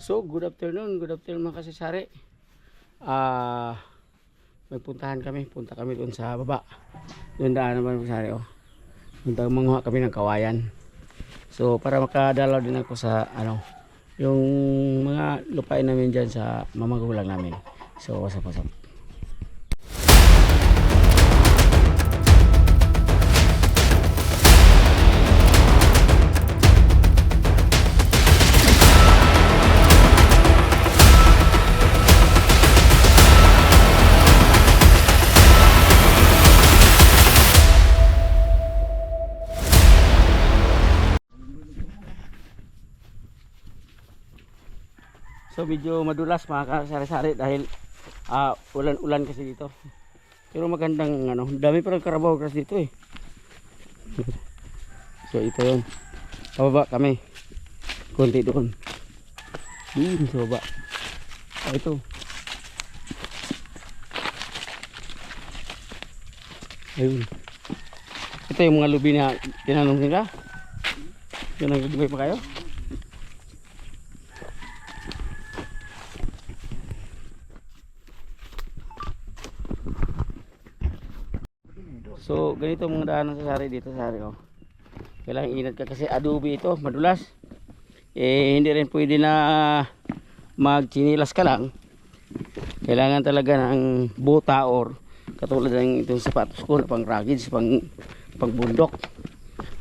So, good afternoon mga kasasari. May puntahan kami, punta kami doon sa baba. Doon daan naman mga kasasari, oh. Punta manguha kami ng kawayan. So, para makadalaw din ako sa yung mga lupain namin diyan sa mamagulang namin. So, wasap-wasap. So medyo madulas mga kasari-sari dahil ulan-ulan kasi dito. Pero magandang dami pa ng Carabao grass dito eh. So ito yun. Pababa kami. Konti doon. Doon sa baba. Ito. Ayun. Ito yung mga lubi na tinanong nila. Yun ang gagawin pa kayo. So ganito mga daanan sa sari dito sa sari, oh. Kailangan ingat ka kasi adobe ito, madulas. Hindi rin pwede na magchinilas ka lang. Kailangan talaga ng bota or katulad ng itong sapatos ko na pang rugged, pang bundok.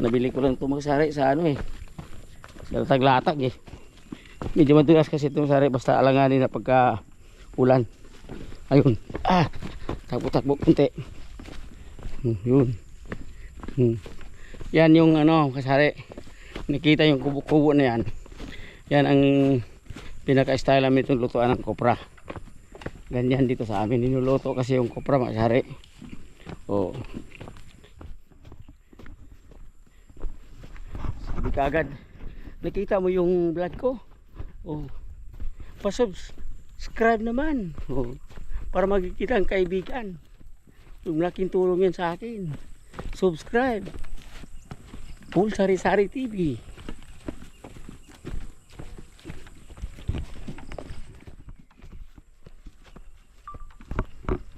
Nabili ko lang ito mga sari sa sa latag-latag eh. Medyo madulas kasi itong sari basta alanganin na pagka ulan. Ayun. Takbo-takbo kunti. Yun. Yan yung kasari. Nakita yung kubo-kubo na yan. Yan ang pinaka-style namin itong lutuan ng kopra. Ganyan dito sa amin. Ninuluto kasi yung kopra kasari. Oh. Sabi ka agad. Nakita mo yung vlog ko? Oh. Pa-subscribe naman. Oh. Para magkikita ang kaibigan. Yung malaking tulong yan sa akin. Subscribe. Pool Sari-Sari TV.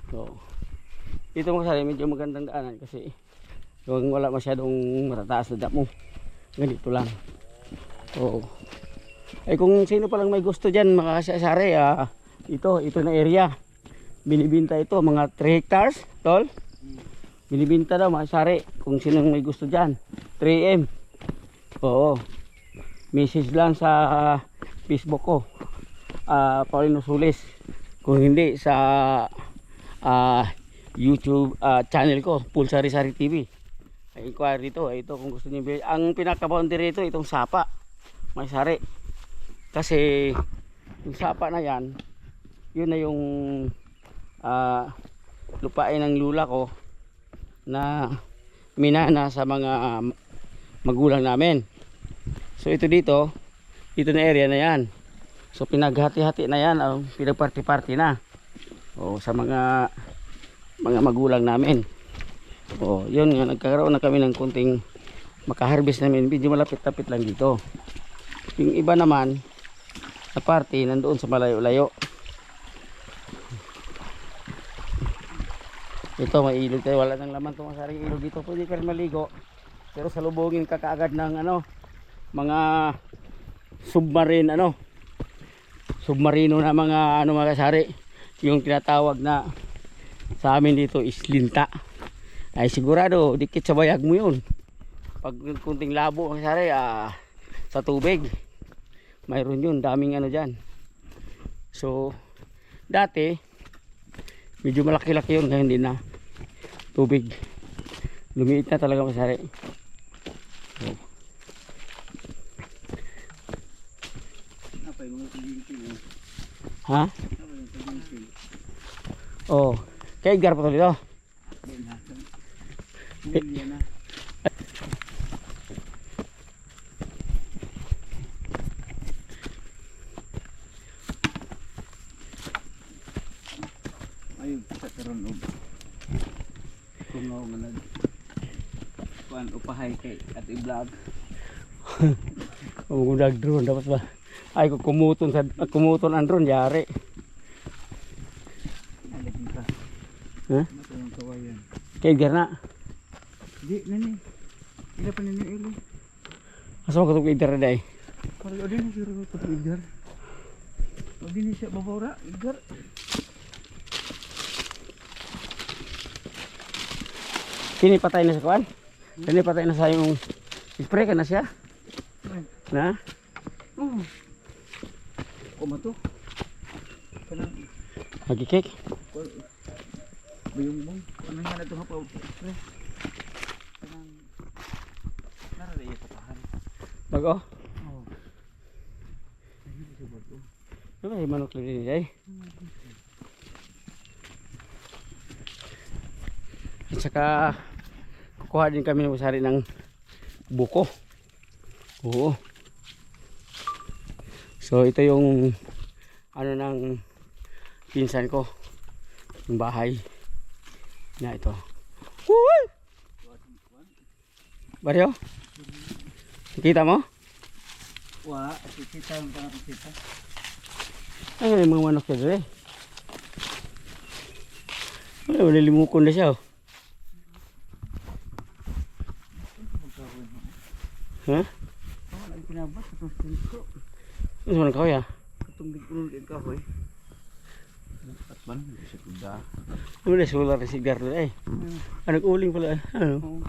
So, ito mo sari medyo magandang daanan kasi yung wala masyadong matataas na damo. Ganito lang. So, ay kung sino pa lang may gusto dyan makakasari, ito na area. Binibinta ito mga 3 hectares tol. Binibinta daw mga sari kung sino may gusto dyan. 3M. Oo. Message lang sa Facebook ko, Paulino Sulis. Kung hindi sa YouTube channel ko, Pool Sari-Sari TV. Ay inquire dito. Ito kung gusto niyo. Ang pinaka-boundary ito itong sapa mga sari. Kasi yung sapa na yan, yun na yung lupain ng lula ko na minana sa mga magulang namin. So ito dito na area na yan. So pinaghati-hati na yan, pinagparty-party na sa mga magulang namin. Yun nga, nagkaroon na kami ng kunting makaharvest namin. Medyo malapit-lapit lang dito. Yung iba naman na party nandoon sa malayo-layo. Ito may ilog tayo, wala nang laman itong masaring ilog dito, pwede ka rin maligo pero salubungin ka kaagad ng mga submarine submarino na mga mga kasari. Yung tinatawag na sa amin dito is linta. Ay sigurado dikit sa bayag mo yun pag kunting labo kasari sa tubig, mayroon yun, daming dyan. So dati medyo malaki-laki yun, ngayon hindi na. Tubig lumiit na talaga masari. Ha? Kaya Edgar pa dito. Ayun sa karon kung nga kuan upahay kay at i-vlog. Mag-vlog drone dapat ba? Ay kung kumuton ang drone yari. Nalagin ka. Ha? Ito yung kawayan. Kay Edgar na. Di, nani. Ila pa nini ilo. Asa mo katong kay Edgar na day? Parang o din siguro ito po Edgar. O din siya babawra, Edgar. Kini patay na sa kuan? Kini patay na sa yung spray ka na siya? Na? Kuma to. Kanang Magkikik? buyong-buyong. Ano nga na ito ha pa? Pre. Kanang naralaya sa pahan. Bago? Oo. Ayun sa bato. Ano ay manok lang din day? At saka kukuha din kami ng usari ng buko. Oo. So ito yung ano ng pinsan ko. Yung bahay na ito. Uy! Baryo? Nakita mo? Wa, kita ang kita. Ay, mga manok ka doon eh. Ay, malilimukon na siya oh. Ha? Oh, lagi pinabas itong stinko. Ano sa manok ya? Itong digulong din kahoy. At man, hindi siya kuda. Ano na solar na si Gardo eh. Anak uling pala. Ano? Oo.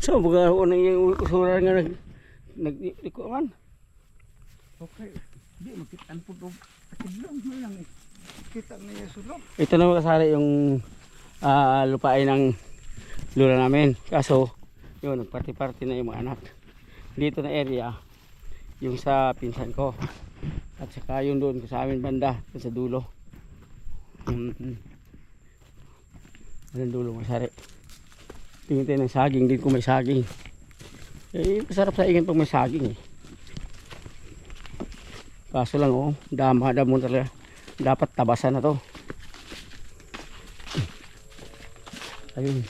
So, baga unang yung solar nga nag-ikuan. Okay. Di, makitaan po doon. Akidlong mo lang eh. Kita na yung sulok. Ito na makasari yung lupain ng lula namin. Kaso, yun, nagparty-party na yung mga anak. Dito na area, yung sa pinsan ko. At saka yung doon sa amin banda, sa dulo. Anong dulo masari. Tingin tayo ng saging, din kung may saging. Eh, masarap sa ingin pag may saging eh. Kaso lang oh, damo talaga. Dapat tabasan na to. Ayun.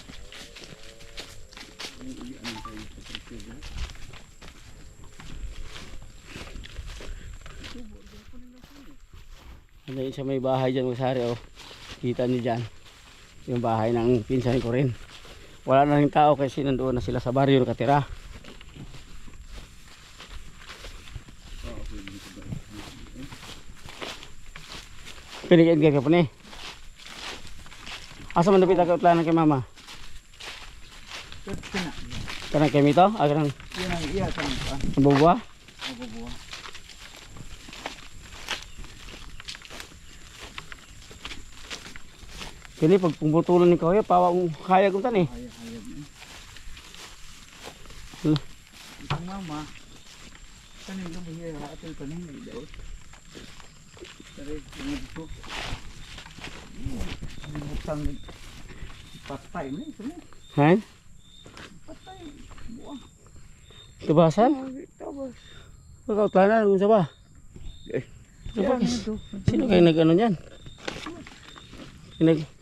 Ano yun sa may bahay dyan Masari oh. Kita niyo dyan. Yung bahay ng pinsan ko rin. Wala na rin tao kasi nandoon na sila sa baryo nakatira. Pinigyan ka po ni. Asa man dapat ka utlanan kay mama? Kena. Kanang kay mito? Kanang Yan ang iya sa mga. bubuwa? Mabubuwa. Kini pag pumbutulan ni kahoy pawa ang kaya kung tan eh. Hayag ni. Hala. Ang mama. Kanin lang buhiya atil kanin ni daot. Dari mga dito. Ang butang patay ni sini. Han? Patay. Buang. Tubasan? Tabas. Pag utlanan kung sa ba? Yan ito. Sino kayo nag-ano niyan? Nag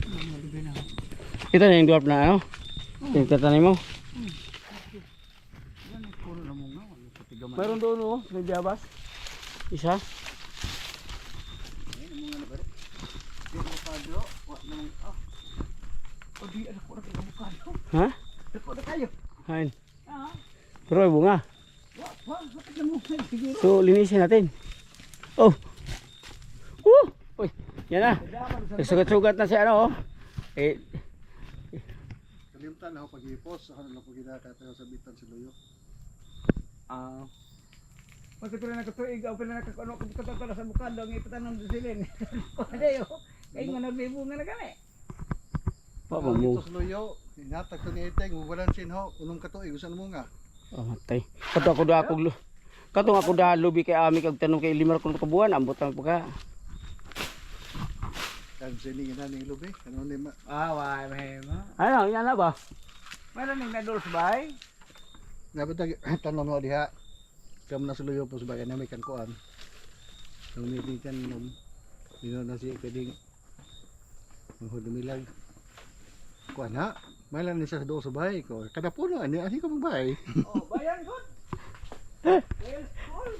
Maligay na. Ito na yung dwarf na ano? Yung tatanim mo? Yan ang puro na mga wala sa tigaman. Mayroon doon oh, may biyabas. Isa? Yan ang mga nabari. Di mo kadlo, wa nang O di anak ko na kayo mukado. Ha? Dako na kayo. Han. Ah. Pero ay bunga. Wa, sakit na mo. Sige. So linisin natin. Oh. Uy, yan na. Sugat-sugat na si ano oh. Eh, Kalimtan ako pag-ipos, ano lang po ginakatayo sa bitan si Luyo. Ah. Pagkatuloy na katuig, o pala na kakano katatala sa bukado, ang ipatanong sa silin. Pwede yun. Kaya nga nagbibunga na kami. pa Ano mo. ito si Luyo, inatag to ni Iteng, walang sinho, unong katuig, usan mo nga. Oh, matay. Kato ako da lubi kay ami kag tanong kay 5 ka buwan ambot ang pagka. Yan siningin na ni Lubi, ano ni ma... Ah, may ma. Ano, yan na ba? Mayroon yung nadol sa bahay. Nabatag, tanong mo diha, kamo na si Luyo po sa bayan na may kankuan. Nung nitikan nung, na si pwedeng, mahudumilag. Kuan ha, may lang niya sa doon sa bahay ko. Kada puno, ano ko mong bahay. Oh, bayan ko. Well, school.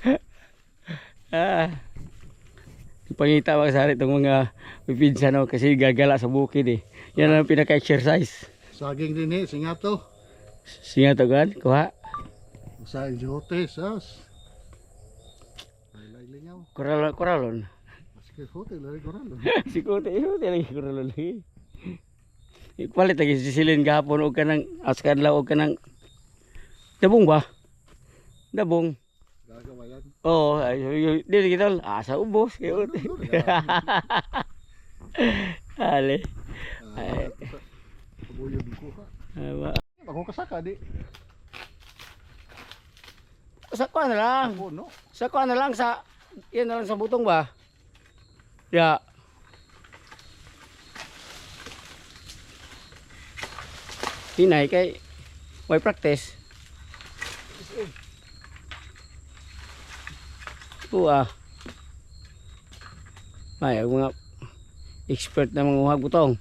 Pangita mga sari itong mga pipinsan no, kasi gagala sa bukid eh. Yan ang pinaka-exercise. Saging din eh, singato. Singa to gan, kuha. Sa jote, sas. Ay, lingaw. Koralon. Maski hotel, lari ko ralo. Si Kote, lagi koralon lagi. Ipalit lagi sisilin gahapon og kanang askadlaw og kanang dabong ba? Dabong. Gagawayan. Oh, dili kita asa ubos kay Kote. Ale. Kabuyod ko ha. Ako kasaka di. Sa kuha na lang. Ako no. Sa kuha na lang sa yan na lang sa butong ba? Ya. Hinay kay may practice. Kuha. May mga expert na mga uhag butong.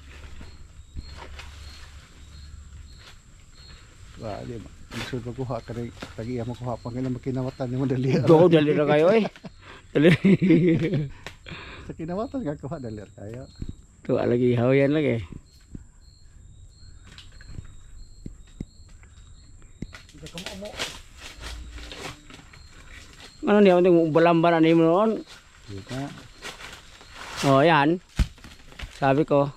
Wa di ba. Gusto ko kuha kay tagi mo kuha pang ilang makinawatan ni mo dali. Do dali na kayo eh. Dali. Sa kinawatan nga kuha dali kayo. Tuwa lagi hawayan lagi. Ano niya yung balamban ani mo noon? Kita. Oh, yan. Sabi ko.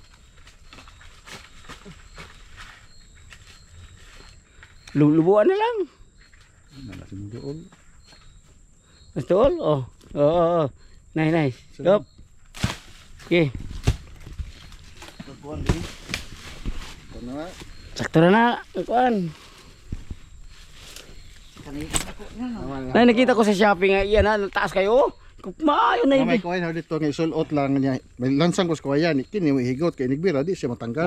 Lulubuan na lang. Nalasin doon. Mas tuol? Oh. Oo. Nice. Stop. Okay. Kuan din. Kuno na. Sakto na. Kuan. Nay, nakita ko sa shopping nga iyan na taas kayo. Maayo na May yun. kuha na dito nga isulot lang niya. May lansang ko sa kuya ni kini mo higot kay nigbira di siya matanggal.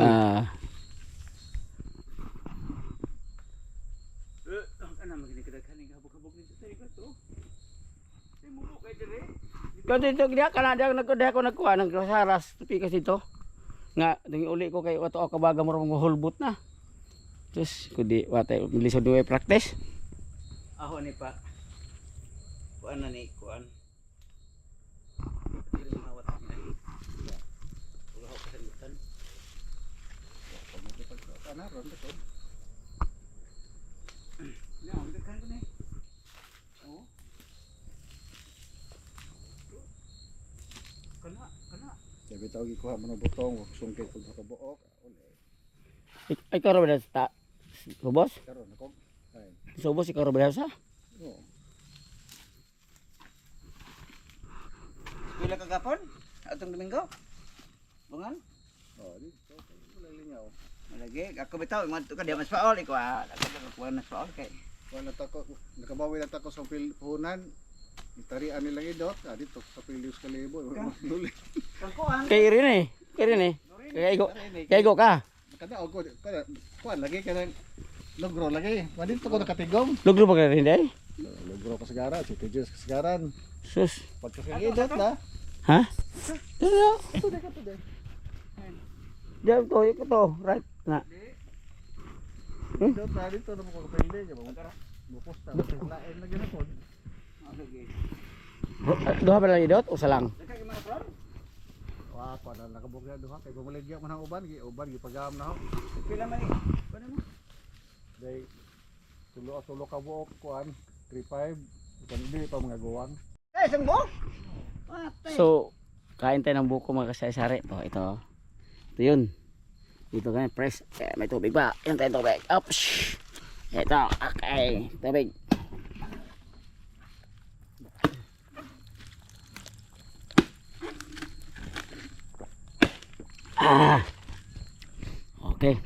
Kasi ito dia kanada nagkuha ko nagkuha ng saras pikas dito. Nga dingi uli ko kay wato kabaga mo mga hulbot na. Terus kudi watay lisod duwe practice. Ako ni pa. Kuan na ni kuan. Sabi tawag ikuha mo ng butong wag sungkit pag nakabuok. Ay karo ba sa subos? Karon ako. Ay. Subos ikaw ba sa? Oo. Pila ka gapon? Atong Domingo? Bungan? Oh, dito. Wala lingaw. Malagi, ako bitaw, manto ka di mas paol iko ah. Ako kuha mas paol kay. Wala tako nakabawi lang tako sa puhunan. Itarian nila idot. Ah, dito sa Pilius Kalibo. Duli. Kangkuan. Kay rin eh. Kay rin eh. Kay go ka. Kada og kada kuan lagi kada logro lagi. Wadin to ko nakatigom. Lugro ba ka rin dai? Logro pa sagara, si Tejas kasagaran. Sus. Pagkasagidot na. Ha? Dito. Ito deka to de. Diyan to, ito to. Right na. Idot na dito na mo ko pwede ka ba? Mo posta lain lagi na pod. Duha ba lang idot o salang? Wah, pada nakabugya duha kay bumaligya man ang uban gi pagam na ho. Pila man ni? Kuno mo. Day tulo ka buok kuan 35 kan dili pa mga guwang. Eh, isang buok. So, kain tayo ng buko mga kasari-sari. Ito. Ito yun. Dito ganyan, press. May tubig pa. Yan tayo tubig. Oops. Ito. Okay. Tubig. Okay.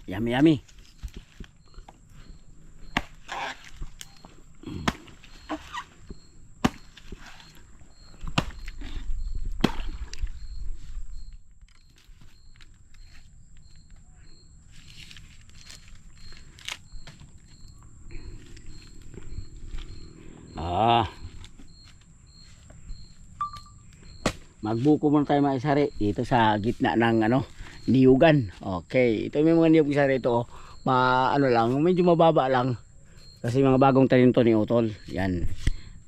Yummy, yummy. Magbuko muna tayo mga isari dito sa gitna ng niyugan. Okay, ito yung mga niyog isari ito. Ano lang, medyo mababa lang. Kasi mga bagong tanim to ni Utol. Yan.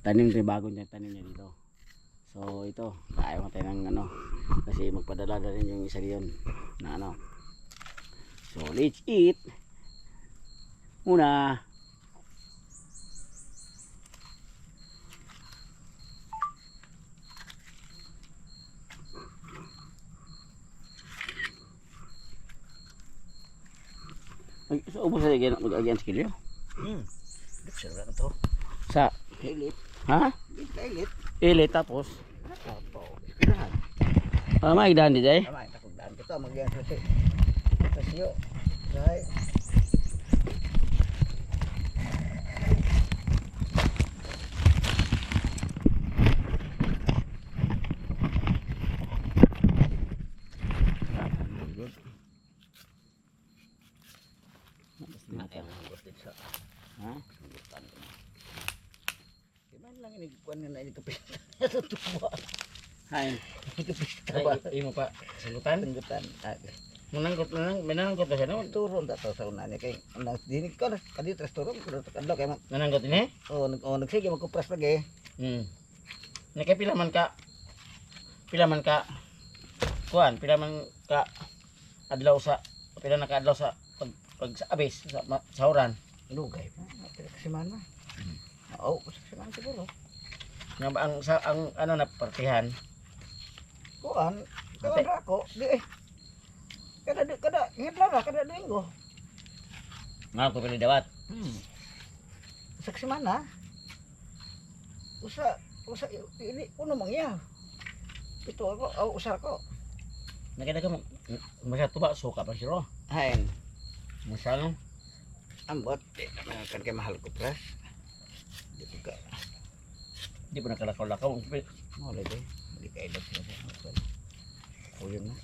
Tanim to, bagong tanim niya dito. So ito, kaya mo tayo ng ano. Kasi magpadala na rin yung isa diyon na ano. So let's eat. Muna. So ubos na mag-again skill yun. Sarap na to. Sa, Hilit. ha? Hilit. Ilit tapos. Apo. Maigdahan di day. Tama, takugdaan ko to. Mag-iyan sa siyo. Right. Ha? Diba lang ini kuan na ini kapita. Sa tuwa. Hay. Kapita ba? Imo pa salutan. Tanggutan. Manangkot ba siya no? Turon ta sa una niya kay ang dinig ko kadi tres turon ko kadlo kay Manangkot ini? nagsige magkupras lagi. Nakapila man ka? Pila man ka? Kuan, pila man ka adlaw sa pila na ka adlaw sa pag sa abis sa sauran. Lugay pa. Kasi man ba? Oo, kasi man siguro. Nga ba ang ano na partihan? Kuan, kawan ako, di eh. Kada ngidlaw ra kada linggo. Nga ko pili dawat. Saksi mana? Usa ini uno mangya. Ito ako, usa ko. Nakita ka masya tuba suka pa siro. Hain, Masya no? ambot kan kay mahal ko pras. Di ko ka. Di pa nakalakaw-lakaw. Mo lagi. Di kay dot sa. Uyun na.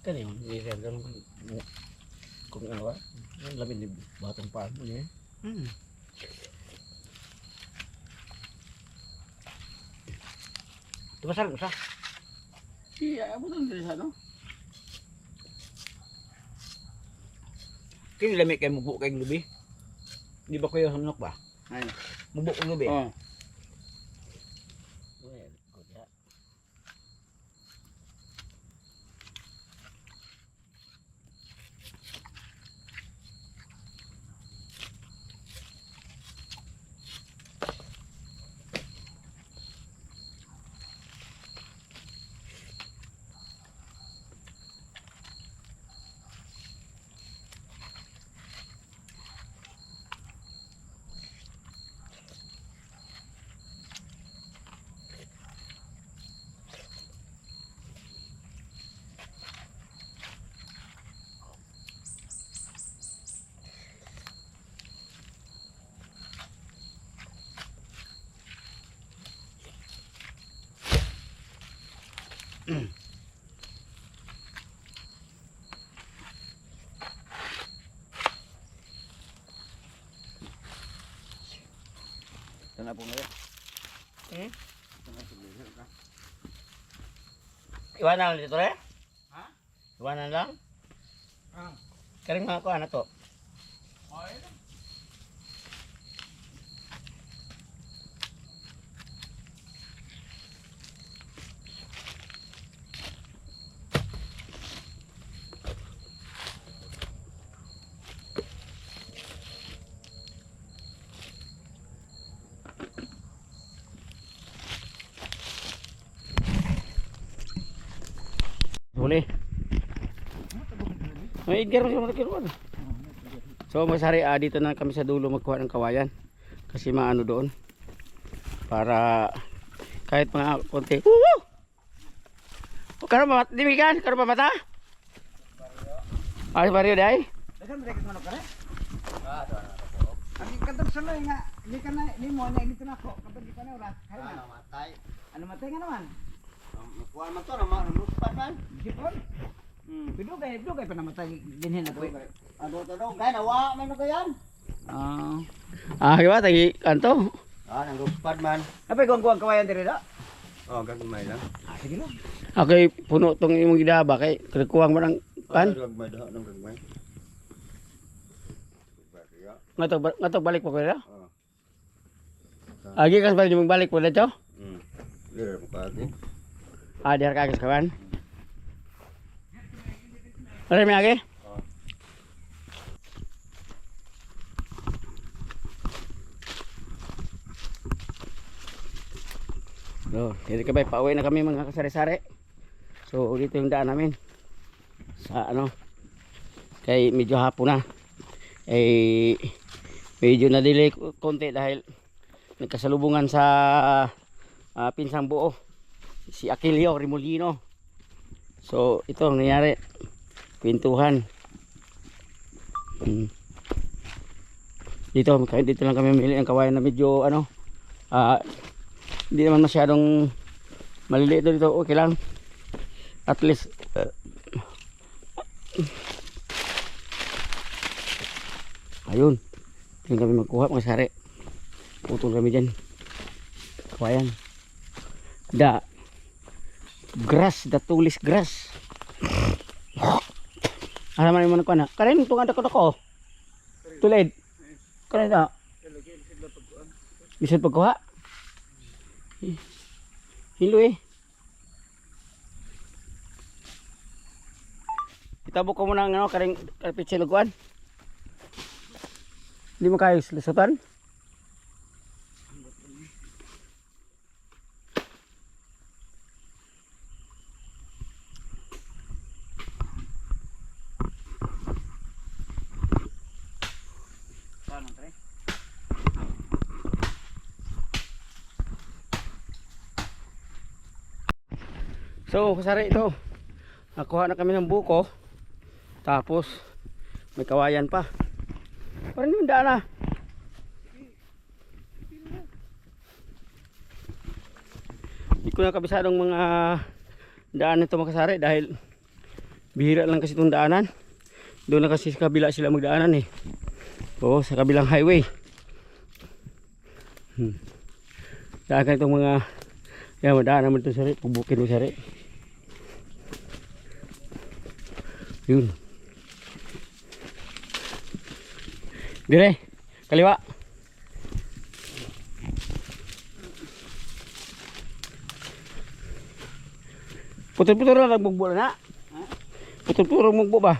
Kan yun, i-render naman kung ano ba, yung lamin ni batang paan mo niya. Di ba sarap sa? Iya, abot ang dili sa no? Kini lami kay mubo kay lubi. Di ba kuya hunok ba? Ay. Mubo kay lubi. Oh. Tanah po ngayon. Iwanan lang dito rin? Ha? Iwanan lang? Karing mga kuha na to. Okay. Boleh. May Edgar mo siya kiruan. So masari dito na kami sa dulo magkuha ng kawayan. Kasi maano doon. Para kahit mga konti. Karon ba dimigan? Karon ba mata? Ay baryo dai. Dagan mo manok ka rin? Ang katong saloy nga, hindi ka na, hindi mo, hindi ito na ako. Kapag di pa na oras, kaya na. Matay. Ano matay nga naman? Kuha man to, naluspan man. Sipon? Dugay pa namatay dinhin na po. Ano to daw, kaya nawa man ko yan. Kiwa tagi kanto. Naluspan man. Apay kuwang kawayan diri da? Gagmay lang. Sige lang. Okay, puno tong imong gidaba kay kuwang man ang pan. Gagmay daw nang gagmay. Ngato balik pa ko na. Agi kas balik magbalik po na to. Dire mo pagi. Diar ka kas kawan. Are mi agi? Hindi kami pauwi na kami mga kasari-sari. So dito yung daan namin. Sa ano? Kay medyo hapon na. Medyo na-delay konti dahil nagkasalubungan sa pinsang buo si Aquilio Remolino. So ito ang nangyari, kwentuhan. Dito lang kami mamili ng kawayan na medyo ano, hindi naman masyadong maliliit dito, okay lang, at least ayun. Tingnan kami magkuha mga sari. Putol kami dyan. Kawayan. The tulis grass. Alaman mo na ko na. Karin itong anak ko. Tulid. Karin na. Bisod pagkuha. Hilo eh. Itabok ko muna ng ano, karing karpitsin luguan. Hindi mo kaya lusutan? So, kasari ito. Nakuha na kami ng buko. Tapos, may kawayan pa. Parang yung daan na. Hindi ko na kabisadong mga daan nito mga kasari dahil bihira lang kasi itong daanan. Doon na kasi sa kabila sila magdaanan eh. Oo, sa kabilang highway. Daan ka itong mga madaan naman itong sari. Pubukin mo sari. Yun. Dire, kaliwa. Putul-putul na nagbugbo na. Putul-putul mugbo ba?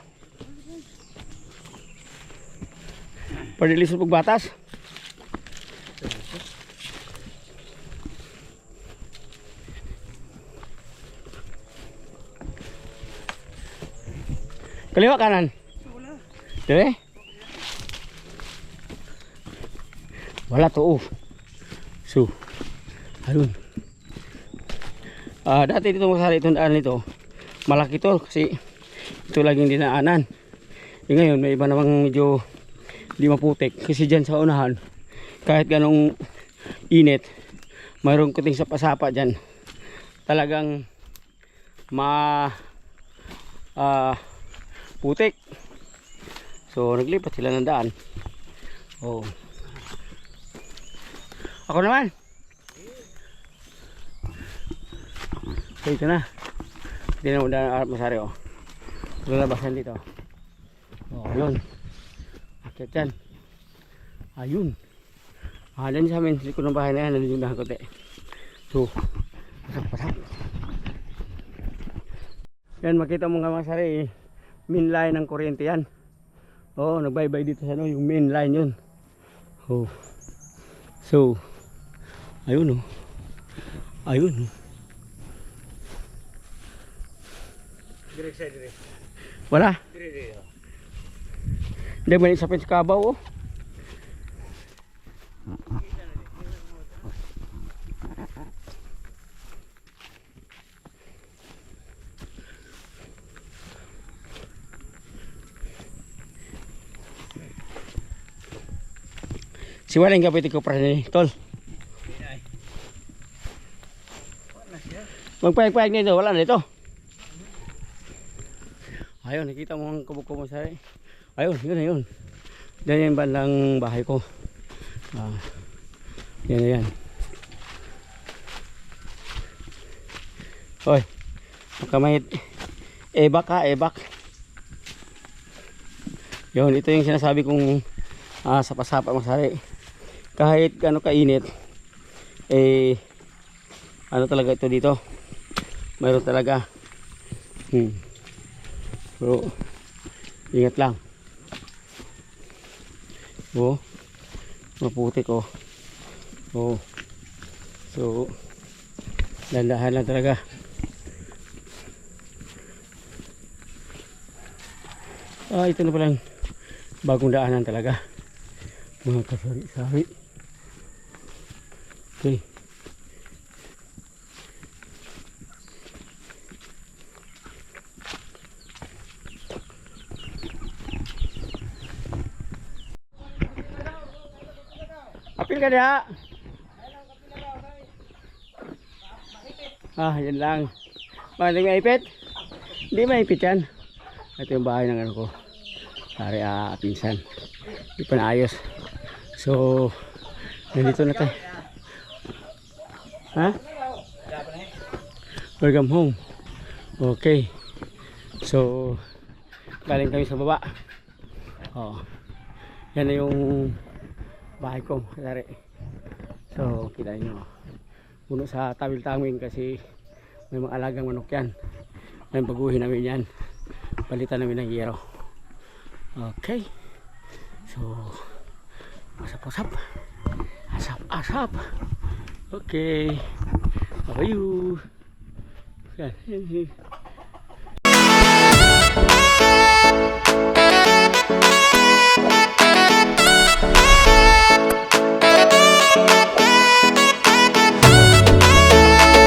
Padilis sa pagbatas. Kaliwa kanan. Dire. Wala to. So, ayun. Dati dito masari itong daan nito. Malaki to kasi ito laging dinaanan. Ngayon may iba namang medyo di maputik kasi dyan sa unahan kahit ganong init mayroong kuting sapa-sapa dyan. Talagang putik. So naglipat sila ng daan. Oh. Ako naman. So ito na. Hindi na muna ang masari oh. Lalabasan dito. Oh, yun. Akit yan. Ayun. Dyan sa amin. Likod ng bahay na yan. Nandun na kote. So, pasang. Yan, makita mo nga masari. Main line ng kuryente yan. Oh, nagbaybay dito sa ano. Yung main line yun. Oh. So, ayun oh. Ayun oh. Direk sa direk. Wala. Direk. Hindi man isapin sa kabaw oh. Si Waling kapit ko para ni tol. Magpayag-payag nito, wala na ito. Ayun, nakita mo ang kubo-kubo sa ayun, yun. Diyan yung bandang bahay ko. Yan. Hoy, makamahit. Ebak. Yun, ito yung sinasabi kong sapa-sapa masari. Kahit ano kainit, ano talaga ito dito. Mayroon talaga. Pero, ingat lang. Maputik oh. So, dandahan lang talaga. Ito na palang bagong daanan talaga. Mga kasari-sari. Okay. Apil ka diha. Yan lang. Maling maipit? Hindi maipit yan. Ito yung bahay ng ano ko. Sari pinsan. Hindi pa naayos. So, nandito na tayo. Welcome home. Okay. So, galing kami sa baba. Yan na yung bahay ko. Sari. So, kita nyo. Puno sa tawil-tawing kasi may mga alagang manok yan. May baguhin namin yan. Palitan namin ng yero. Okay. So, asap-asap. Asap-asap. Okay. How are you? Yan.